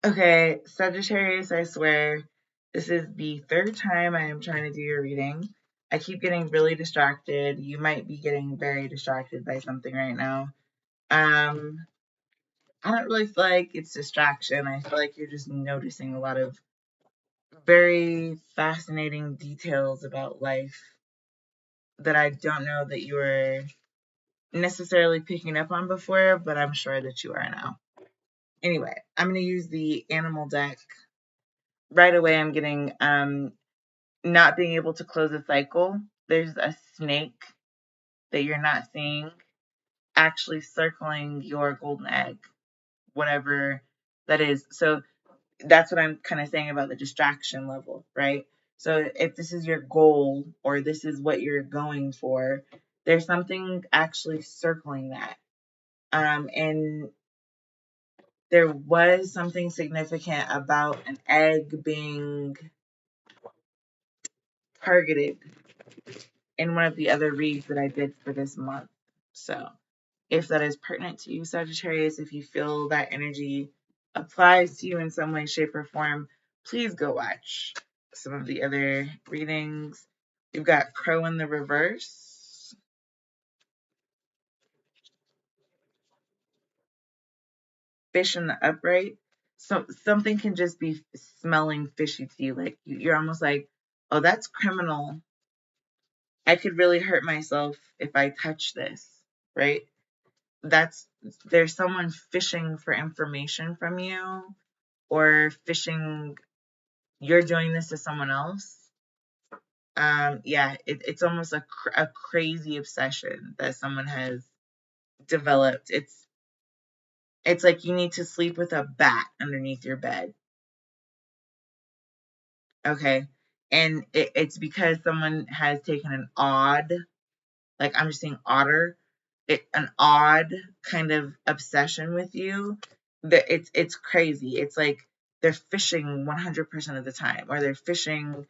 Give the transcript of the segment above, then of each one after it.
Okay, Sagittarius, I swear, this is the third time I am trying to do your reading. I keep getting really distracted. You might be getting very distracted by something right now. Um, I don't really feel like it's distraction. I feel like you're just noticing a lot of very fascinating details about life that I don't know that you were necessarily picking up on before, but I'm sure that you are now. Anyway, I'm going to use the animal deck. Right away, I'm getting not being able to close a cycle. There's a snake that you're not seeing actually circling your golden egg, whatever that is. So that's what I'm kind of saying about the distraction level, right? So if this is your goal or this is what you're going for, there's something actually circling that. And there was something significant about an egg being targeted in one of the other reads that I did for this month. So if that is pertinent to you, Sagittarius, if you feel that energy applies to you in some way, shape, or form, please go watch some of the other readings. We've got Crow in the reverse, Fish in the upright. So something can just be smelling fishy to you. Like you're almost like, oh, that's criminal. I could really hurt myself if I touch this, right? That's There's someone fishing for information from you or fishing, you're doing this to someone else. It's almost a crazy obsession that someone has developed. It's like you need to sleep with a bat underneath your bed. Okay. And it's because someone has taken an odd, like I'm just saying otter, an odd kind of obsession with you that it's crazy. It's like they're fishing 100% of the time, or they're fishing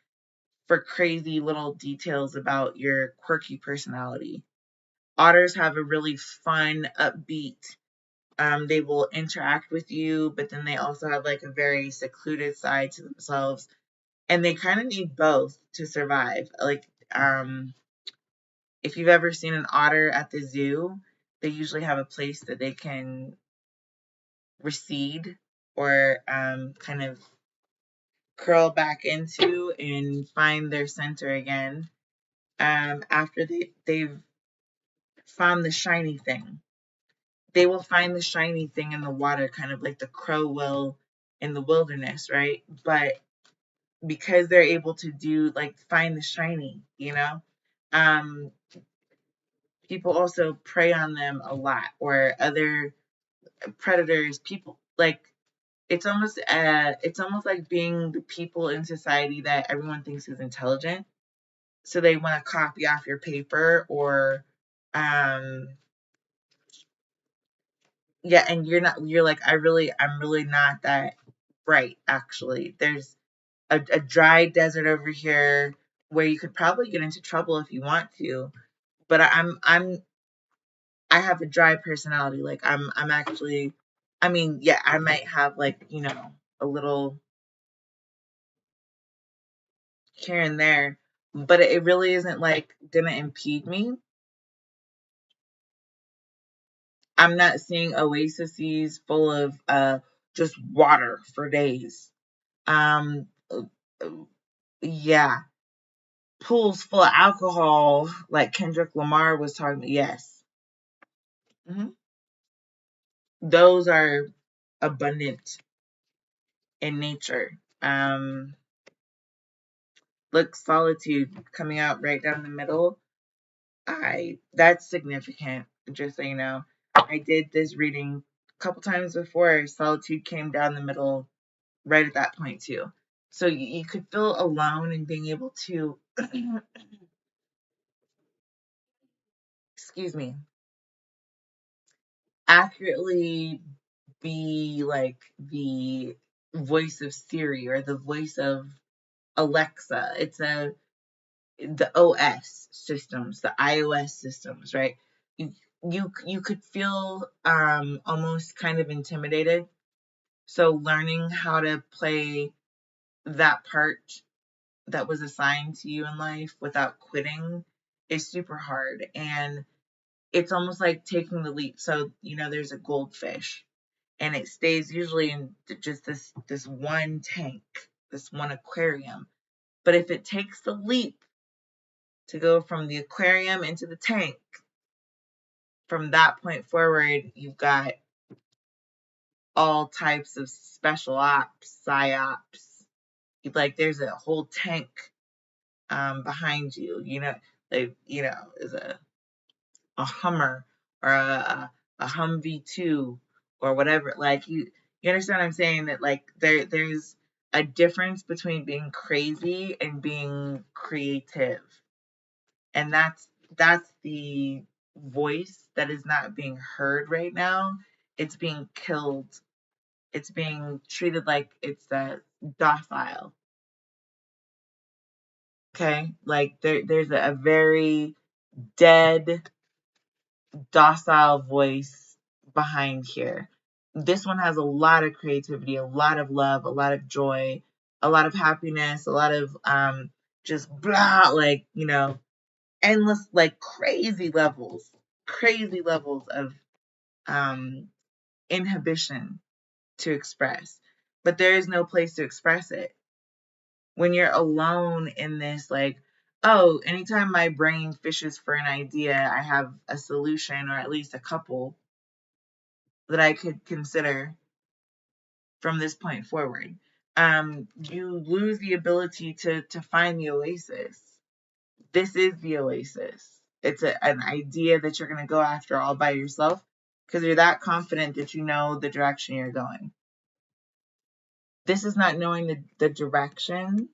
for crazy little details about your quirky personality. Otters have a really fun, upbeat, they will interact with you, but then they also have like a very secluded side to themselves. And they kind of need both to survive. Like, if you've ever seen an otter at the zoo, they usually have a place that they can recede or kind of curl back into and find their center again after they've found the shiny thing. They will find the shiny thing in the water, kind of like the crow will in the wilderness, right? But because they're able to do like find the shiny, um, people also prey on them a lot, or other predators. People like it's almost like being the people in society that everyone thinks is intelligent, so they want to copy off your paper or um yeah, and you're like, I'm really not that bright, actually. There's a dry desert over here where you could probably get into trouble if you want to, but I have a dry personality. Like I'm actually, I mean, yeah, I might have like, a little here and there, but it really isn't like gonna impede me. I'm not seeing oases full of just water for days. Um, yeah, pools full of alcohol, like Kendrick Lamar was talking about. Yes, hmm those are abundant in nature. Look, solitude coming out right down the middle. That's significant. Just so you know, I did this reading a couple times before. Solitude came down the middle right at that point too. So you could feel alone and being able to, excuse me, accurately be like the voice of Siri or the voice of Alexa. It's the OS systems, the iOS systems, right? You you could feel almost kind of intimidated. So learning how to play that part that was assigned to you in life without quitting is super hard. And it's almost like taking the leap. So, there's a goldfish and it stays usually in just this one tank, this one aquarium. But if it takes the leap to go from the aquarium into the tank, from that point forward, you've got all types of special ops, psyops. Like there's a whole tank behind you, is a Hummer or a Humvee 2 or whatever. Like you understand what I'm saying? That like there's a difference between being crazy and being creative. And that's the voice that is not being heard right now. It's being killed. It's being treated like it's docile. Okay? Like there's a very dead, docile voice behind here. This one has a lot of creativity, a lot of love, a lot of joy, a lot of happiness, a lot of just blah, like, endless, like crazy levels of inhibition to express. But there is no place to express it. When you're alone in this, like, oh, anytime my brain fishes for an idea, I have a solution or at least a couple that I could consider from this point forward. You lose the ability to find the oasis. This is the oasis. It's an idea that you're going to go after all by yourself because you're that confident that you know the direction you're going. This is not knowing the direction.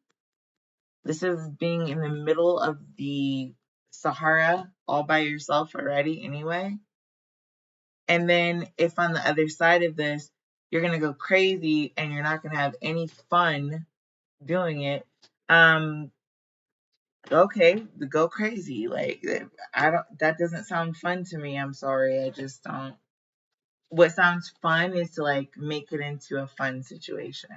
This is being in the middle of the Sahara all by yourself already anyway. And then if on the other side of this, you're going to go crazy and you're not going to have any fun doing it, okay, go crazy. Like, that doesn't sound fun to me. I'm sorry. I just don't. What sounds fun is to like make it into a fun situation.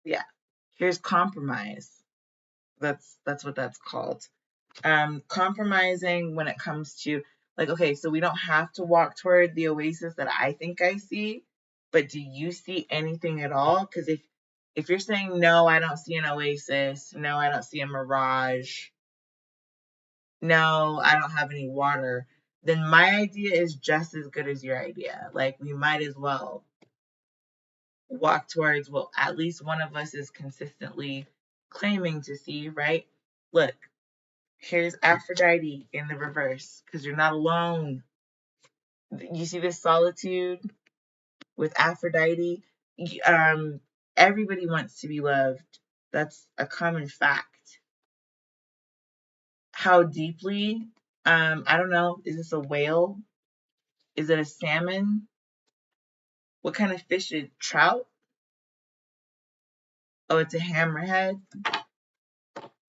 Yeah. Here's compromise. That's what that's called. Compromising when it comes to like, okay, so we don't have to walk toward the oasis that I think I see, but do you see anything at all? Because if you're saying no, I don't see an oasis, no, I don't see a mirage, no, I don't have any water, then my idea is just as good as your idea. Like we might as well walk towards what at least one of us is consistently claiming to see, right? Look, here's Aphrodite in the reverse because you're not alone. You see this solitude with Aphrodite? Everybody wants to be loved. That's a common fact. How deeply? I don't know. Is this a whale? Is it a salmon? What kind of fish is it? Trout? Oh, it's a hammerhead.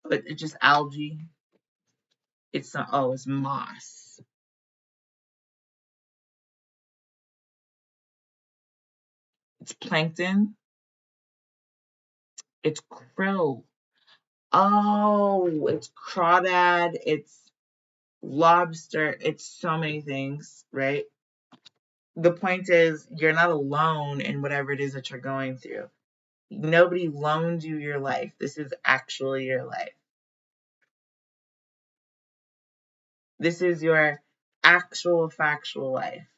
But it's just algae. It's moss. It's plankton. It's krill. Oh, it's crawdad. It's lobster. It's so many things, right? The point is, you're not alone in whatever it is that you're going through. Nobody loaned you your life. This is actually your life. This is your actual factual life.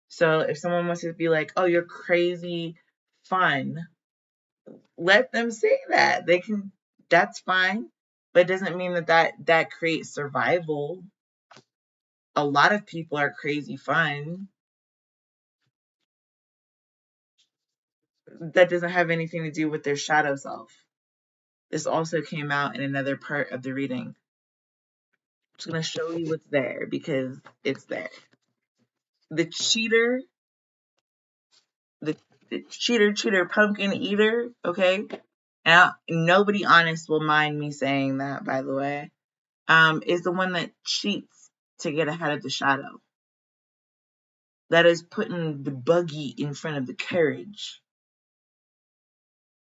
So if someone wants to be like, oh, you're crazy fun, let them say that. They can, that's fine. But it doesn't mean that creates survival. A lot of people are crazy fun. That doesn't have anything to do with their shadow self. This also came out in another part of the reading. I'm just going to show you what's there because it's there. The cheater, the cheater, pumpkin eater, okay? Now, nobody honest will mind me saying that, by the way, is the one that cheats to get ahead of the shadow. That is putting the buggy in front of the carriage.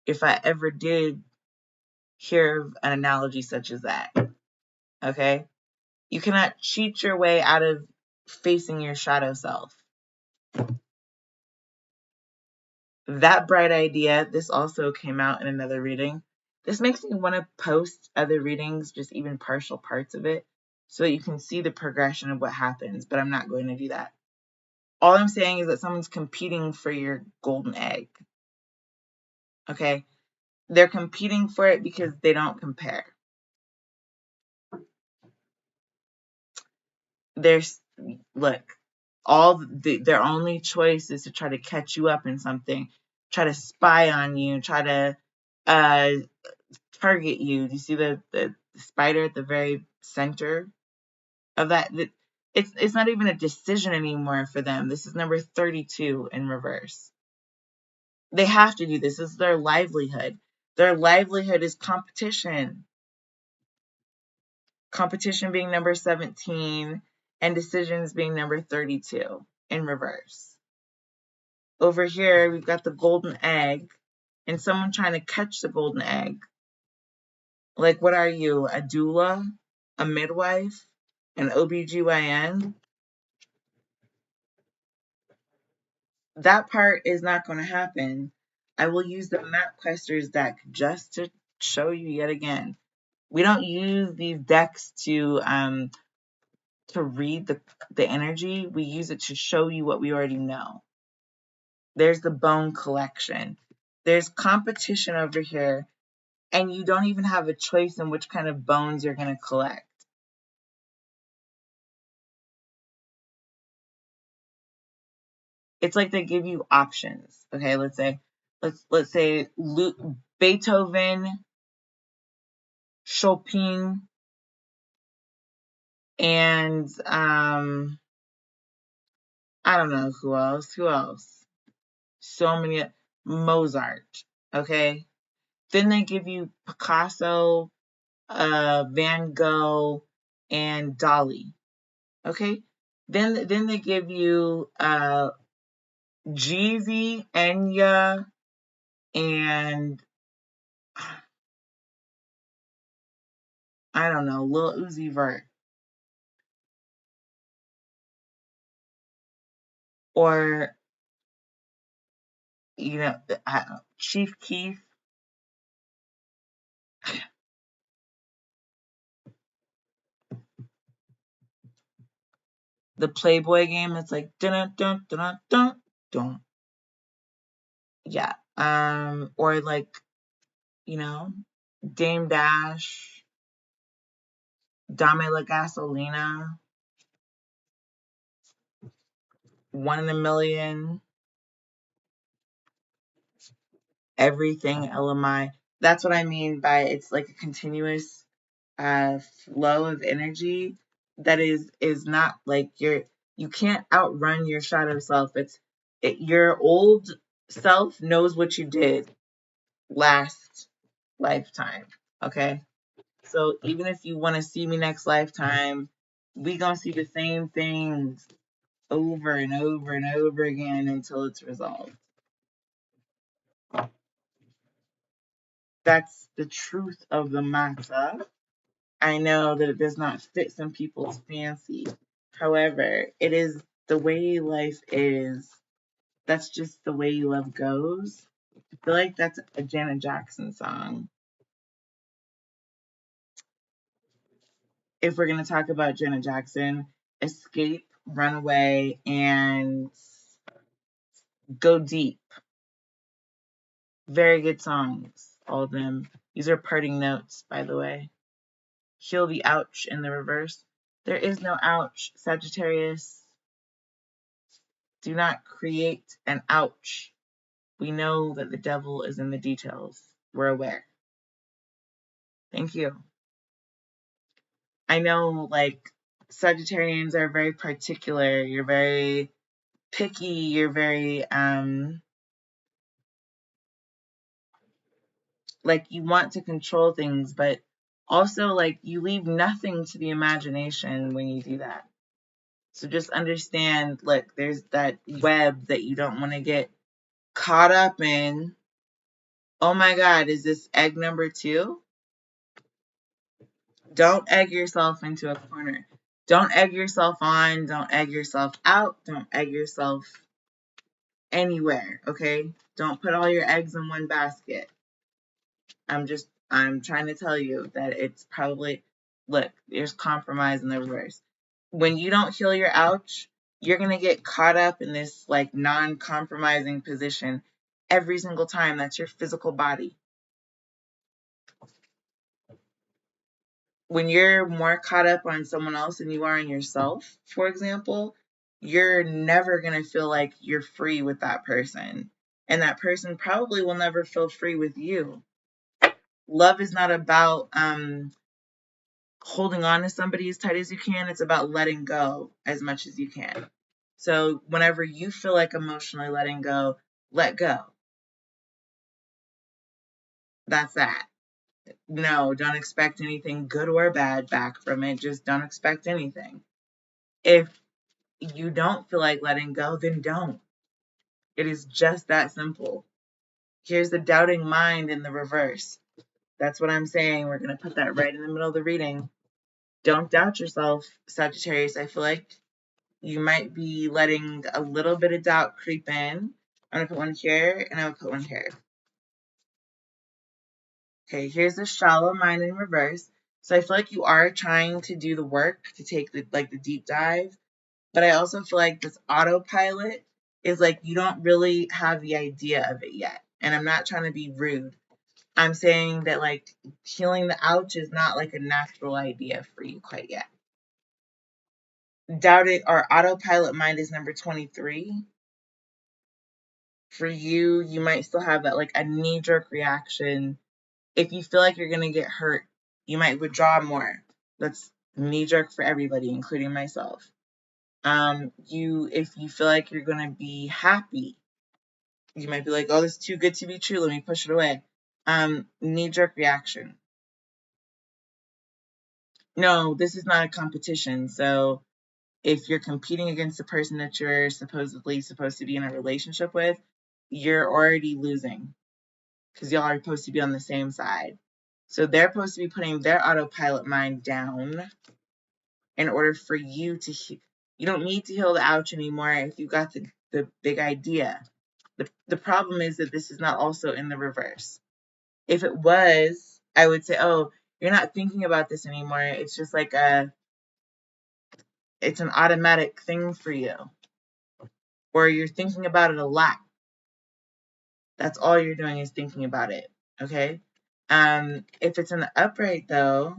If I ever did hear of an analogy such as that. Okay? You cannot cheat your way out of facing your shadow self. That bright idea, this also came out in another reading. This makes me want to post other readings, just even partial parts of it, so that you can see the progression of what happens, but I'm not going to do that. All I'm saying is that someone's competing for your golden egg. Okay? They're competing for it because they don't compare. Look, their only choice is to try to catch you up in something, try to spy on you, try to target you. Do you see the spider at the very center of that? It's not even a decision anymore for them. This is number 32 in reverse. They have to do this. This is their livelihood. Their livelihood is competition. Competition being number 17 and decisions being number 32 in reverse. Over here, we've got the golden egg and someone trying to catch the golden egg. Like, what are you, a doula, a midwife, an OBGYN? That part is not going to happen. I will use the Map Questers deck just to show you yet again. We don't use these decks to read the energy. We use it to show you what we already know. There's the bone collection. There's competition over here, and you don't even have a choice in which kind of bones you're going to collect. It's like they give you options. Okay, let's say Beethoven, Chopin, and I don't know who else. So many, Mozart. Okay, then they give you Picasso, Van Gogh, and Dali. Okay, then they give you Jeezy, Enya, and I don't know, Lil Uzi Vert. Or, Chief Keef. The Playboy game, it's like dun dun dun dun dun. Yeah. Or like, Dame Dash, Dame La Gasolina, One in a Million, Everything LMI. That's what I mean by it's like a continuous flow of energy that is not like you can't outrun your shadow self. Your old self knows what you did last lifetime. Okay, so even if you want to see me next lifetime, we gonna see the same things over and over and over again until it's resolved. That's the truth of the matter. I know that it does not fit some people's fancy. However, it is the way life is. That's just the way love goes. I feel like that's a Janet Jackson song. If we're going to talk about Janet Jackson, Escape, Runaway, and Go Deep. Very good songs, all of them. These are parting notes, by the way. Heal the ouch in the reverse. There is no ouch, Sagittarius. Do not create an ouch. We know that the devil is in the details. We're aware. Thank you. I know, like, Sagittarians are very particular. You're very picky. You're very, like, you want to control things, but also, like, you leave nothing to the imagination when you do that. So just understand, look, there's that web that you don't want to get caught up in. Oh my God, is this egg number 2? Don't egg yourself into a corner. Don't egg yourself on. Don't egg yourself out. Don't egg yourself anywhere, okay? Don't put all your eggs in one basket. I'm trying to tell you that it's probably, look, there's compromise in the reverse. When you don't heal your ouch, you're going to get caught up in this like non-compromising position every single time. That's your physical body. When you're more caught up on someone else than you are on yourself, for example, you're never going to feel like you're free with that person. And that person probably will never feel free with you. Love is not about holding on to somebody as tight as you can. It's about letting go as much as you can. So whenever you feel like emotionally letting go, let go. That's that. No, don't expect anything good or bad back from it. Just don't expect anything. If you don't feel like letting go, then don't. It is just that simple. Here's the doubting mind in the reverse. That's what I'm saying. We're going to put that right in the middle of the reading. Don't doubt yourself, Sagittarius. I feel like you might be letting a little bit of doubt creep in. I'm going to put one here, and I'm going to put one here. Okay, here's the shallow mind in reverse. So I feel like you are trying to do the work to take the deep dive, but I also feel like this autopilot is like you don't really have the idea of it yet. And I'm not trying to be rude. I'm saying that like healing the ouch is not like a natural idea for you quite yet. Doubting or autopilot mind is number 23. For you, you might still have that like a knee-jerk reaction. If you feel like you're going to get hurt, you might withdraw more. That's knee-jerk for everybody, including myself. If you feel like you're going to be happy, you might be like, oh, this is too good to be true. Let me push it away. Knee-jerk reaction. No, this is not a competition. So if you're competing against the person that you're supposedly supposed to be in a relationship with, you're already losing because y'all are supposed to be on the same side. So they're supposed to be putting their autopilot mind down in order for you to you don't need to heal the ouch anymore if you got the big idea. The problem is that this is not also in the reverse. If it was, I would say, oh, you're not thinking about this anymore. It's just like it's an automatic thing for you. Or you're thinking about it a lot. That's all you're doing is thinking about it. Okay? If it's in the upright though,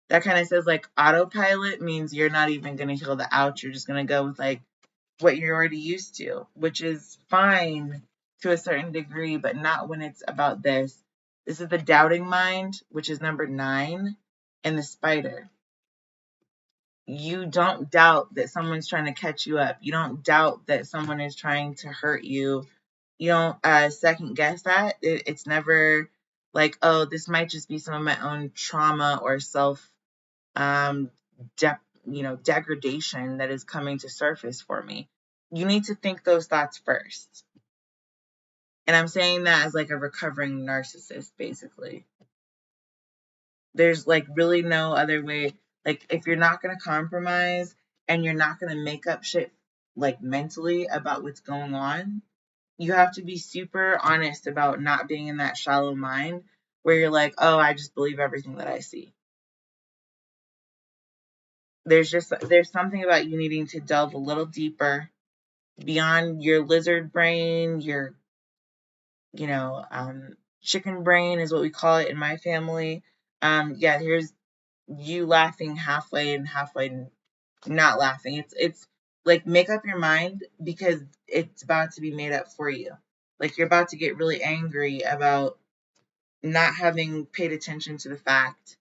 that kind of says like autopilot means you're not even going to heal the ouch. You're just going to go with like what you're already used to, which is fine to a certain degree, but not when it's about this. This is the doubting mind, which is number 9, and the spider. You don't doubt that someone's trying to catch you up. You don't doubt that someone is trying to hurt you. You don't second guess that. It's never like, oh, this might just be some of my own trauma or self degradation that is coming to surface for me. You need to think those thoughts first. And I'm saying that as like a recovering narcissist, basically. There's like really no other way. Like if you're not going to compromise and you're not going to make up shit like mentally about what's going on, you have to be super honest about not being in that shallow mind where you're like, oh, I just believe everything that I see. There's something about you needing to delve a little deeper beyond your lizard brain, your, chicken brain is what we call it in my family. Here's you laughing halfway and halfway not laughing. It's like make up your mind because it's about to be made up for you. Like you're about to get really angry about not having paid attention to the fact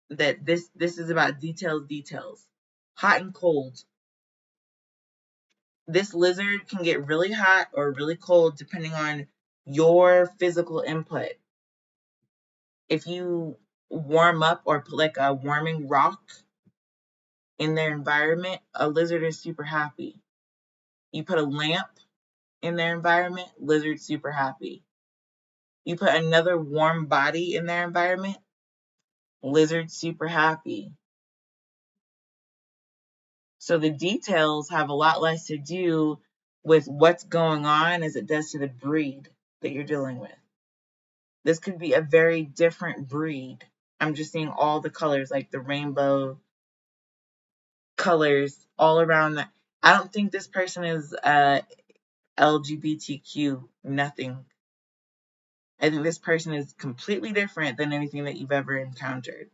that this is about details. Hot and cold. This lizard can get really hot or really cold depending on your physical input. If you warm up or put like a warming rock in their environment, a lizard is super happy. You put a lamp in their environment, lizard super happy. You put another warm body in their environment, lizard super happy. So the details have a lot less to do with what's going on as it does to the breed that you're dealing with. This could be a very different breed. I'm just seeing all the colors, like the rainbow colors all around that. I don't think this person is LGBTQ, nothing. I think this person is completely different than anything that you've ever encountered.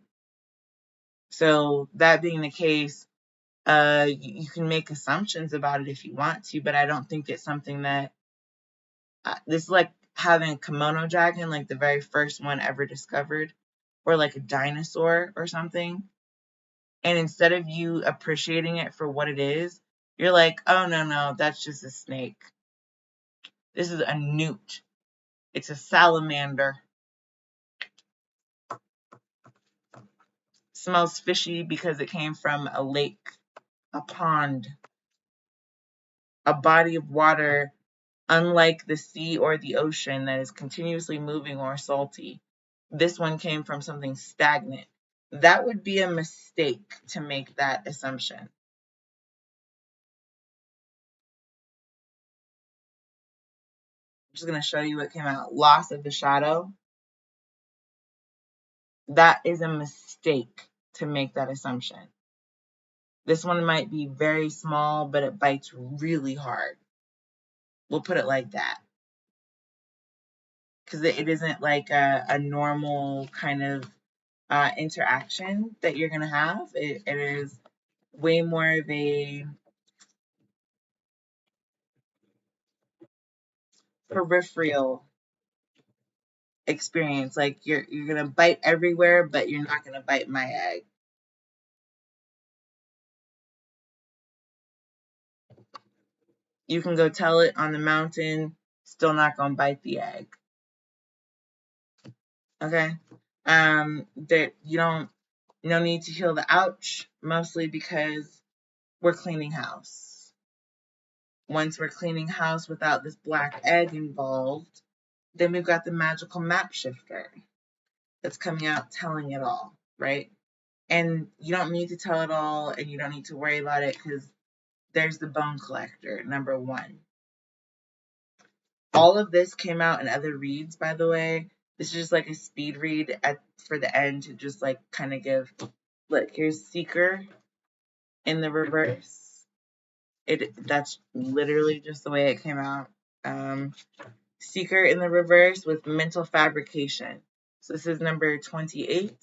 So that being the case, you can make assumptions about it if you want to, but I don't think it's something that this is like having a kimono dragon, like the very first one ever discovered, or like a dinosaur or something. And instead of you appreciating it for what it is, you're like, oh no, that's just a snake. This is a newt. It's a salamander. Smells fishy because it came from a lake, a pond, a body of water, unlike the sea or the ocean that is continuously moving or salty. This one came from something stagnant. That would be a mistake to make that assumption. I'm just going to show you what came out. Loss of the shadow. That is a mistake to make that assumption. This one might be very small, but it bites really hard. We'll put it like that. Because it isn't like a normal kind of interaction that you're going to have. It is way more of a peripheral experience. Like you're going to bite everywhere, but you're not going to bite my egg. You can go tell it on the mountain, still not going to bite the egg. Okay? That you don't no need to heal the ouch, mostly because we're cleaning house. Once we're cleaning house without this black egg involved, then we've got the magical map shifter that's coming out telling it all, right? And you don't need to tell it all, and you don't need to worry about it because there's the bone collector, number one. All of this came out in other reads, by the way. This is just like a speed read for the end to just like kind of give, look, here's Seeker in the reverse. That's literally just the way it came out. Seeker in the reverse with mental fabrication. So this is number 28.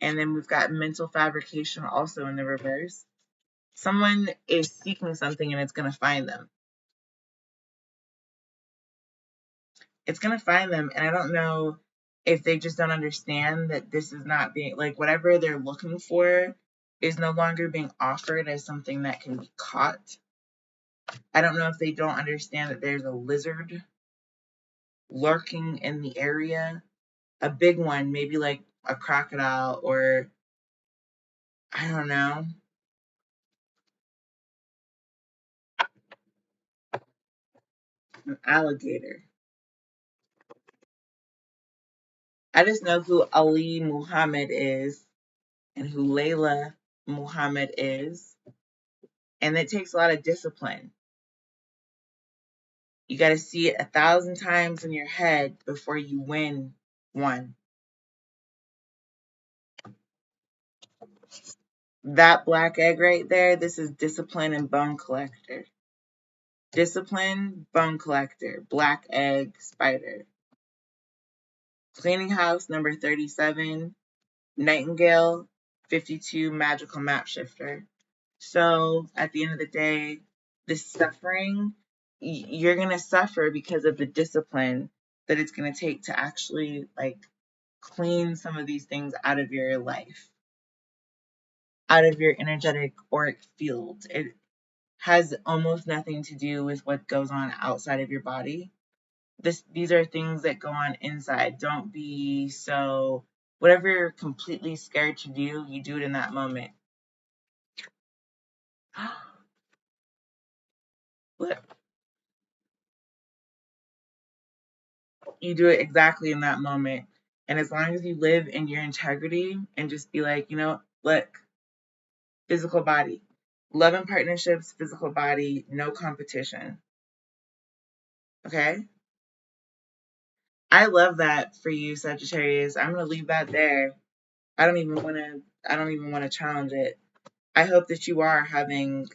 And then we've got mental fabrication also in the reverse. Someone is seeking something and it's going to find them. It's going to find them. And I don't know if they just don't understand that this is not being, like, whatever they're looking for is no longer being offered as something that can be caught. I don't know if they don't understand that there's a lizard lurking in the area. A big one, maybe like a crocodile or, I don't know, an alligator. I just know who Ali Muhammad is and who Layla Muhammad is. And it takes a lot of discipline. You got to see it 1,000 times in your head before you win one. That black egg right there, this is discipline and bone collector. Discipline, bone collector, black egg, spider. Cleaning house, number 37. Nightingale, 52, magical map shifter. So at the end of the day, this suffering, you're going to suffer because of the discipline that it's going to take to actually like clean some of these things out of your life, out of your energetic auric field. It has almost nothing to do with what goes on outside of your body. These are things that go on inside. Don't be so, whatever you're completely scared to do, you do it in that moment. Look, you do it exactly in that moment. And as long as you live in your integrity and just be like, look, physical body, love and partnerships, physical body, no competition. Okay? I love that for you, Sagittarius. I'm gonna leave that there. I don't even want to challenge it. I hope that you are having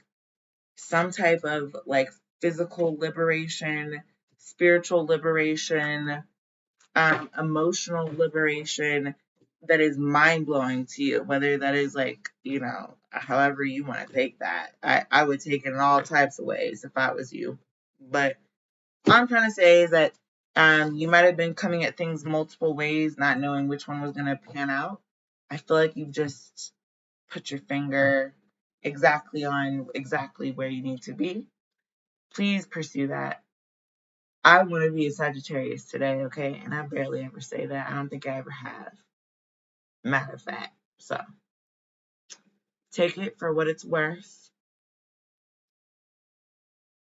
some type of like physical liberation, spiritual liberation, emotional liberation that is mind blowing to you, whether that is like, however you want to take that. I would take it in all types of ways if I was you. But all I'm trying to say is that you might have been coming at things multiple ways, not knowing which one was going to pan out. I feel like you've just put your finger exactly on exactly where you need to be. Please pursue that. I want to be a Sagittarius today, okay? And I barely ever say that. I don't think I ever have. Matter of fact. So take it for what it's worth.